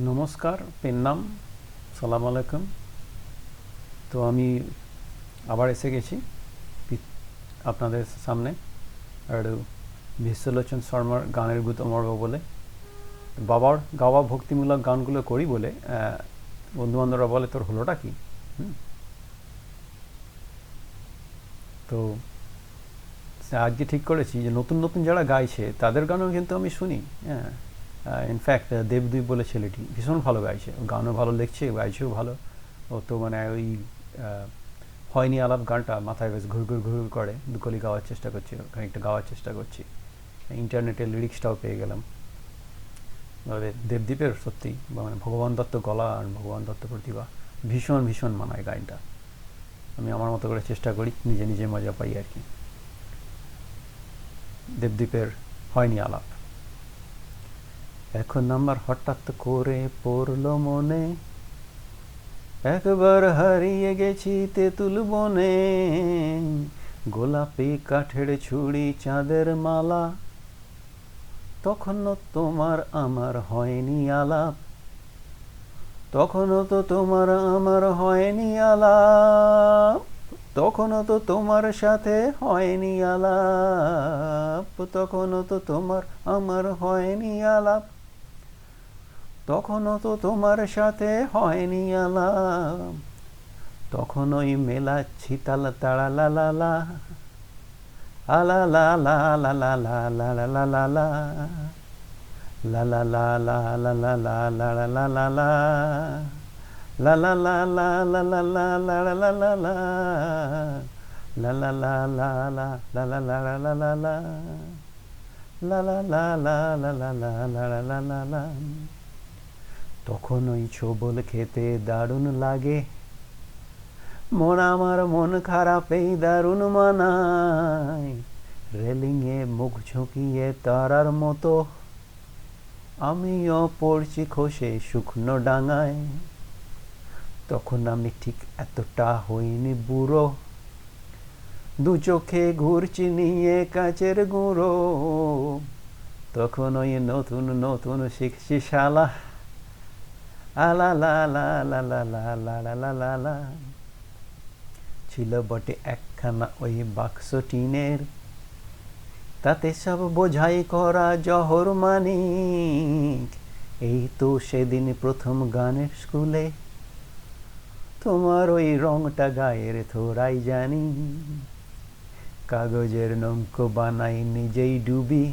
নমস্কার, পেন্নাম, সালাম আলাইকুম। তো আমি আবার এসে গেছি আপনাদের সামনে আর বিশ্বলোচন শর্মার গানের গুতমর্গ বলে। বাবার গাওয়া ভক্তিমূলক গানগুলো করি বলে বন্ধুবান্ধবরা বলে তোর হলোটা কি। তো আজকে ঠিক করেছি যে নতুন নতুন যারা গাইছে তাদের গানও কিন্তু আমি শুনি। হ্যাঁ, ইনফ্যাক্ট দেবদীপ বলে ছেলেটি ভীষণ ভালো গাইছে, গানও ভালো লিখছে, গাইছেও ভালো। ও তো মানে ওই হয়নি আলাপ গানটা মাথায় বেশ ঘুর ঘুর ঘুর করে দুকলি গাওয়ার চেষ্টা করছি, খানিকটা গাওয়ার চেষ্টা করছি। ইন্টারনেটে লিরিক্সটাও পেয়ে গেলাম। তবে দেবদীপের সত্যি মানে ভগবান দত্ত গলা আর ভগবান দত্ত প্রতিভা ভীষণ ভীষণ মানায় গানটা। আমি আমার মতো করে চেষ্টা করি, নিজে নিজে মজা পাই আর কি। দেবদীপের হয়নি আলাপ। এখন আমার হঠাৎ করে পড়লো মনে, একবার হারিয়ে গেছি তেঁতুল বনে, গোলাপি কাঠের ছুরি চাঁদের মালা, তখনও তোমার আমার হয়নি আলাপ, তখনও তো তোমার আমার হয়নি আলাপ, তখনও তো তোমার সাথে হয়নি আলাপ, তখনও তো তোমার আমার হয়নি আলাপ, তখনও তো তোমার সাথে হয়নি আলাপ, তখন ওই মেলাচ্ছি তালা তাড়া লা লা লা, আলা লা লা লা লা লা লা লা লা লা লা, লা লা লা লা লা লা লা লা লা লা লা, লা লা লা লা লা লা লা লা লা লা লা, লা লা লা লা লা লা লা লা লা লা লা, লা লা লা লা লা লা লা লা লা লা লা। তখন ওই ছোবল খেতে দারুণ লাগে, মন আমার মন খারাপেই দারুণ মানায়, রেলিংয়ে মুখ ঝুঁকিয়ে তারার মতো আমিও পড়ছি খসে শুকনো ডাঙায়। তখন আমি ঠিক এতটা হইনি বুড়ো, দু চোখে ঘুরছি নিয়ে কাচের গুঁড়ো, তখন ওই নতুন নতুন শিখছি শালা, আলা লা লা লা লা লা লা লা লা লা লা। ছিল বটে একখানা ওই বাক্স টিনের, তাতে সব বোঝাই করা জহর মানিক, এই তো সেদিন প্রথম গানের স্কুলে তোমার ওই রংটা গায়ের থোড়াই জানি, কাগজের নৌকো বানাই নিজেই ডুবি,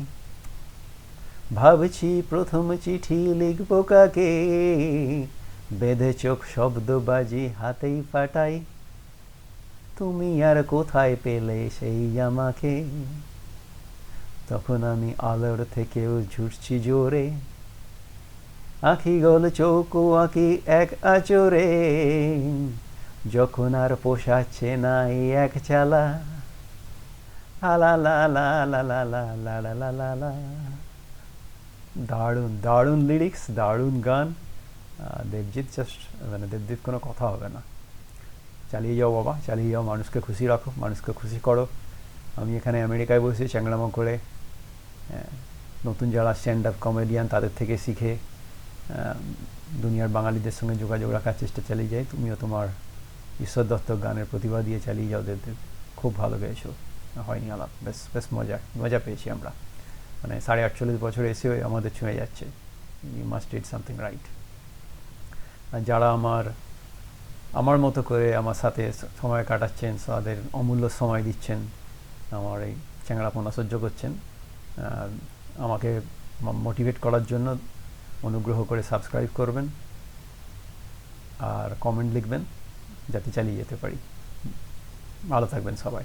ভাবছি প্রথম চিঠি লিখবো কাকে, বেঁধে চোখ শব্দবাজি হাতেই ফাটাই, তুমি আর কোথায় পেলে সেই আমাকে। তখন আমি আলোর থেকেও ঝুরছি জোরে, আঁখি গোল চৌকো আঁকি এক আচরে, যখন আর পোষাচ্ছে না এই এক চালা, আলা লা লা লা লা লা লা লা লা লা লা। দারুণ দারুণ লিরিক্স, দারুণ গান। দেবজিৎ জাস্ট মানে দেবজিৎ কোনো কথা হবে না। চালিয়ে যাও বাবা, চালিয়ে যাও, মানুষকে খুশি রাখো, মানুষকে খুশি করো। আমি এখানে আমেরিকায় বসে চ্যাংড়ামো করে নতুন যারা স্ট্যান্ড আপ কমেডিয়ান তাদের থেকে শিখে দুনিয়ার বাঙালিদের সঙ্গে যোগাযোগ রাখার চেষ্টা চালিয়ে যাই। তুমিও তোমার ঈশ্বর দত্ত গানের প্রতিভা দিয়ে চালিয়ে যাও দেবদেব। খুব ভালো গেয়েছো হয়নি আলাপ, বেশ বেশ মজা পেয়েছি আমরা। মানে 48 বছর এসেও আমাদের ছুঁয়ে যাচ্ছে। You must did something right. আর যারা আমার মতো করে আমার সাথে সময় কাটাচ্ছেন, তাদের অমূল্য সময় দিচ্ছেন, আমার এই চ্যাংড়াপনা সহ্য করছেন, আমাকে মোটিভেট করার জন্য অনুগ্রহ করে সাবস্ক্রাইব করবেন আর কমেন্ট লিখবেন যাতে চালিয়ে যেতে পারি। ভালো থাকবেন সবাই।